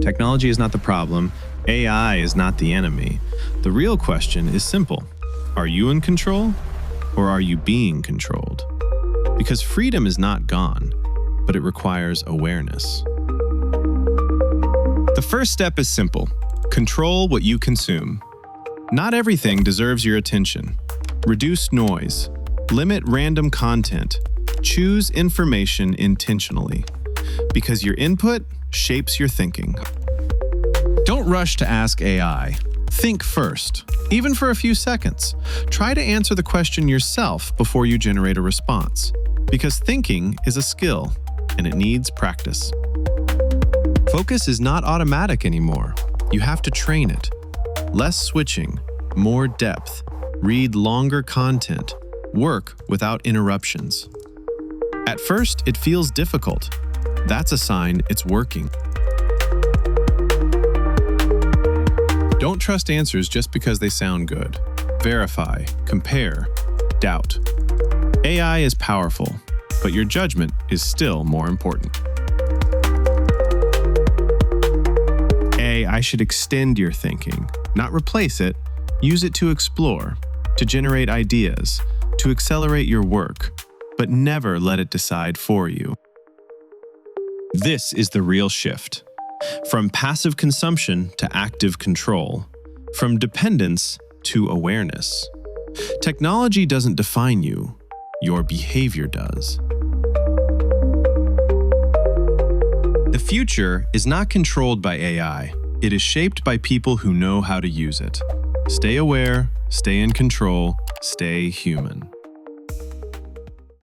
Technology is not the problem. AI is not the enemy. The real question is simple. Are you in control, or are you being controlled? Because freedom is not gone, but it requires awareness. The first step is simple. Control what you consume. Not everything deserves your attention. Reduce noise. Limit random content. Choose information intentionally. Because your input shapes your thinking. Don't rush to ask AI. Think first, even for a few seconds. Try to answer the question yourself before you generate a response. Because thinking is a skill, and it needs practice. Focus is not automatic anymore. You have to train it. Less switching, more depth. Read longer content. Work without interruptions. At first, it feels difficult. That's a sign it's working. Don't trust answers just because they sound good. Verify, compare, doubt. AI is powerful, but your judgment is still more important. I should extend your thinking, not replace it. Use it to explore, to generate ideas, to accelerate your work, but never let it decide for you. This is the real shift. From passive consumption to active control. From dependence to awareness. Technology doesn't define you. Your behavior does. The future is not controlled by AI. It is shaped by people who know how to use it. Stay aware, stay in control, stay human.